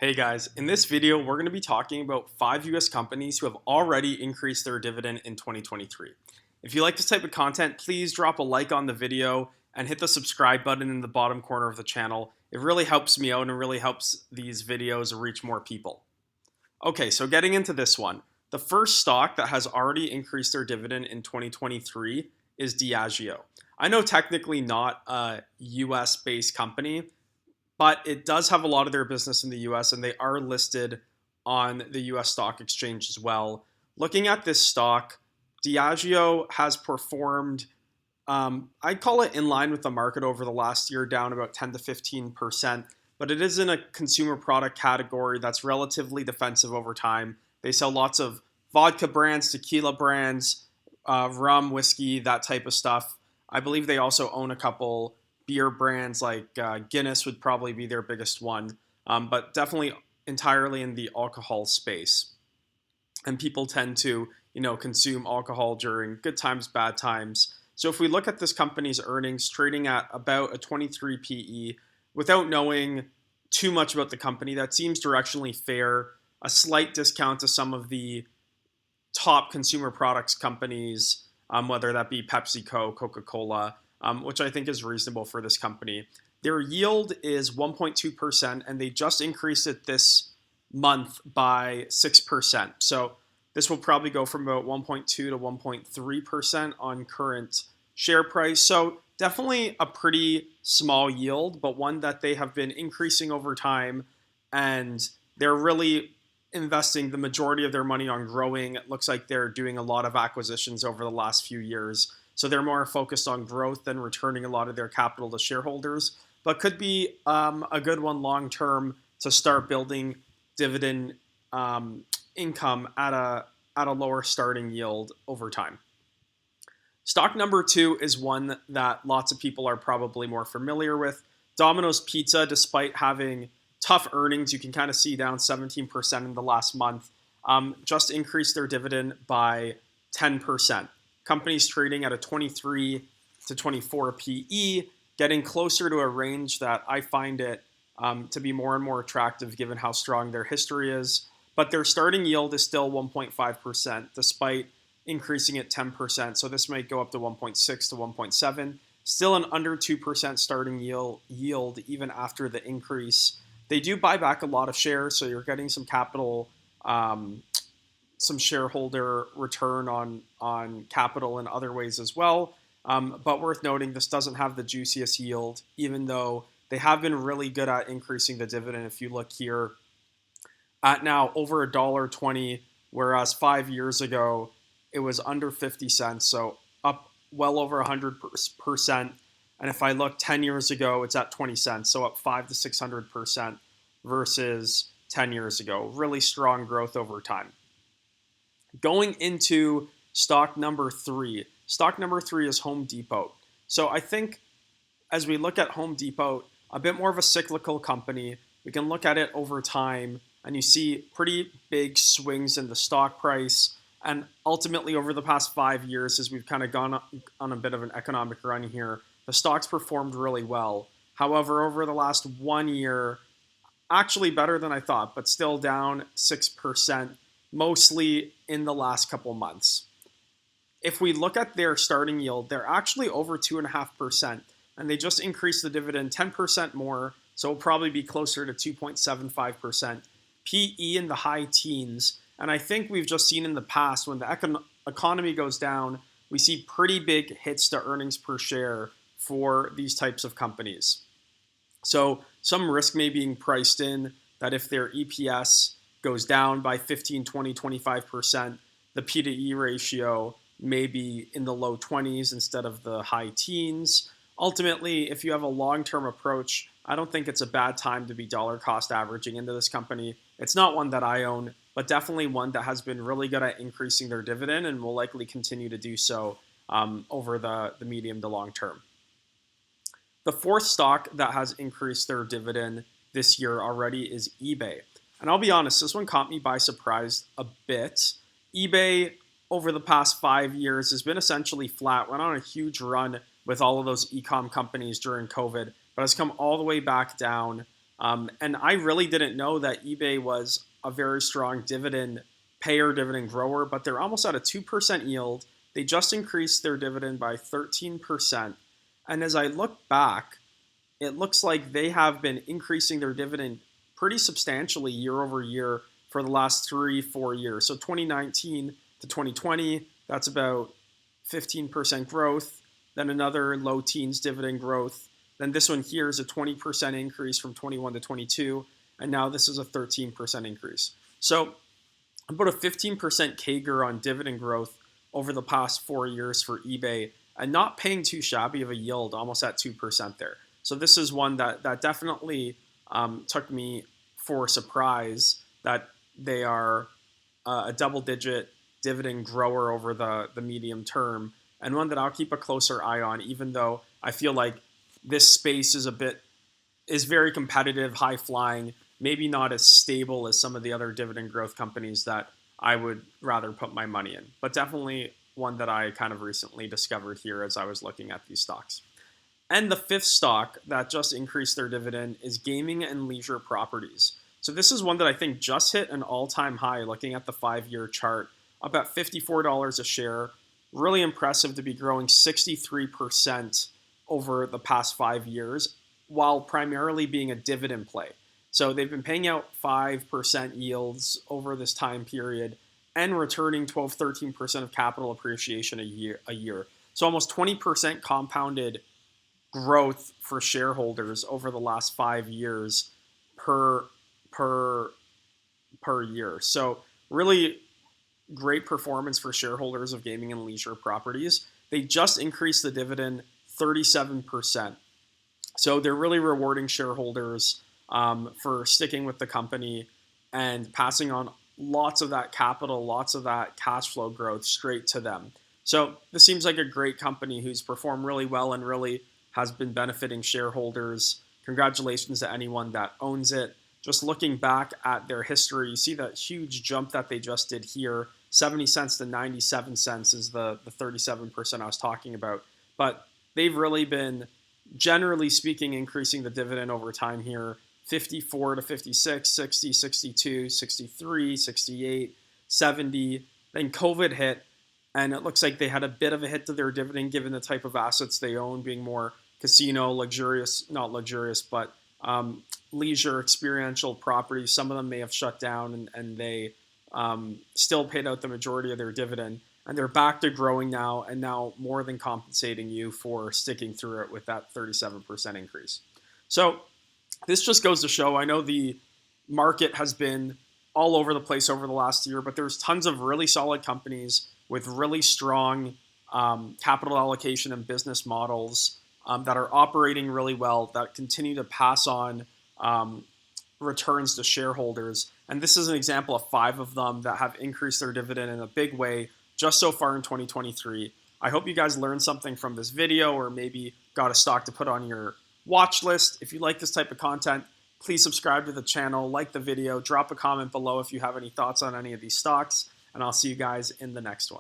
Hey guys, in this video, we're going to be talking about 5 US companies who have already increased their dividend in 2023. If you like this type of content, please drop a like on the video and hit the subscribe button in the bottom corner of the channel. It really helps me out and really helps these videos reach more people. Okay, so getting into this one. The first stock that has already increased their dividend in 2023 is Diageo. I know technically not a US based company, but it does have a lot of their business in the US and they are listed on the US stock exchange as well. Looking at this stock, Diageo has performed, I'd call it in line with the market over the last year, down about 10 to 15%, but it is in a consumer product category that's relatively defensive over time. They sell lots of vodka brands, tequila brands, rum, whiskey, that type of stuff. I believe they also own a couple beer brands like Guinness would probably be their biggest one, but definitely entirely in the alcohol space. And people tend to, consume alcohol during good times, bad times. So if we look at this company's earnings trading at about a 23 PE, without knowing too much about the company, that seems directionally fair. A slight discount to some of the top consumer products companies, whether that be PepsiCo, Coca-Cola, which I think is reasonable for this company. Their yield is 1.2%, and they just increased it this month by 6%. So this will probably go from about 1.2 to 1.3% on current share price. So definitely a pretty small yield, but one that they have been increasing over time, and they're really investing the majority of their money on growing. It looks like they're doing a lot of acquisitions over the last few years. So they're more focused on growth than returning a lot of their capital to shareholders, but could be a good one long term to start building dividend income at a lower starting yield over time. Stock number two is one that lots of people are probably more familiar with. Domino's Pizza, despite having tough earnings, you can kind of see down 17% in the last month, just increased their dividend by 10%. Companies trading at a 23 to 24 PE, getting closer to a range that I find it to be more and more attractive given how strong their history is. But their starting yield is still 1.5%, despite increasing it 10%. So this might go up to 1.6 to 1.7. Still an under 2% starting yield even after the increase. They do buy back a lot of shares, so you're getting some capital, some shareholder return on capital in other ways as well. But worth noting, this doesn't have the juiciest yield, even though they have been really good at increasing the dividend. If you look here at now over $1.20, whereas 5 years ago it was under 50 cents, so up well over 100%. And if I look 10 years ago, it's at 20 cents, so up 500 to 600% versus 10 years ago. Really strong growth over time. Going into stock number three. Stock number three is Home Depot. So I think as we look at Home Depot, a bit more of a cyclical company. We can look at it over time, and you see pretty big swings in the stock price. And ultimately, over the past 5 years, as we've kind of gone on a bit of an economic run here, the stock's performed really well. However, over the last 1 year, actually better than I thought, but still down 6%, mostly in the last couple months. If we look at their starting yield, they're actually over 2.5%, and they just increased the dividend 10% more, so it'll probably be closer to 2.75%. PE in the high teens, and I think we've just seen in the past when the economy goes down, we see pretty big hits to earnings per share for these types of companies. So some risk may be priced in that if their EPS goes down by 15, 20, 25%, the P to E ratio may be in the low 20s instead of the high teens. Ultimately, if you have a long-term approach, I don't think it's a bad time to be dollar cost averaging into this company. It's not one that I own, but definitely one that has been really good at increasing their dividend and will likely continue to do so over the medium to long term. The fourth stock that has increased their dividend this year already is eBay. And I'll be honest, this one caught me by surprise a bit. eBay, over the past 5 years, has been essentially flat, went on a huge run with all of those e-com companies during COVID, but has come all the way back down. And I really didn't know that eBay was a very strong dividend payer, dividend grower, but they're almost at a 2% yield. They just increased their dividend by 13%. And as I look back, it looks like they have been increasing their dividend pretty substantially year over year for the last 3-4 years. So 2019 to 2020, that's about 15% growth, then another low teens dividend growth. Then this one here is a 20% increase from 21 to 22, and now this is a 13% increase. So about a 15% CAGR on dividend growth over the past 4 years for eBay, and not paying too shabby of a yield, almost at 2% there. So this is one that definitely took me for a surprise that they are a double-digit dividend grower over the medium term, and one that I'll keep a closer eye on, even though I feel like this space is very competitive, high flying, maybe not as stable as some of the other dividend growth companies that I would rather put my money in, but definitely one that I kind of recently discovered here as I was looking at these stocks. And the fifth stock that just increased their dividend is gaming and leisure properties. So this is one that I think just hit an all-time high looking at the 5-year chart, about $54 a share. Really impressive to be growing 63% over the past 5 years, while primarily being a dividend play. So they've been paying out 5% yields over this time period and returning 12-13% of capital appreciation a year. So almost 20% compounded growth for shareholders over the last 5 years per year. So really great performance for shareholders of gaming and leisure properties. They just increased the dividend 37%. So they're really rewarding shareholders for sticking with the company and passing on lots of that capital, lots of that cash flow growth straight to them. So this seems like a great company who's performed really well and really has been benefiting shareholders. Congratulations to anyone that owns it. Just looking back at their history, you see that huge jump that they just did here. 70 cents to 97 cents is the 37% I was talking about. But they've really been, generally speaking, increasing the dividend over time here. 54 to 56, 60, 62, 63, 68, 70. Then COVID hit, and it looks like they had a bit of a hit to their dividend given the type of assets they own, being more casino, luxurious, not luxurious, but leisure, experiential properties. Some of them may have shut down, and they still paid out the majority of their dividend. And they're back to growing now, and now more than compensating you for sticking through it with that 37% increase. So this just goes to show, I know the market has been all over the place over the last year, but there's tons of really solid companies with really strong capital allocation and business models that are operating really well, that continue to pass on returns to shareholders. And this is an example of 5 of them that have increased their dividend in a big way just so far in 2023. I hope you guys learned something from this video, or maybe got a stock to put on your watch list. If you like this type of content, please subscribe to the channel, like the video, drop a comment below if you have any thoughts on any of these stocks, and I'll see you guys in the next one.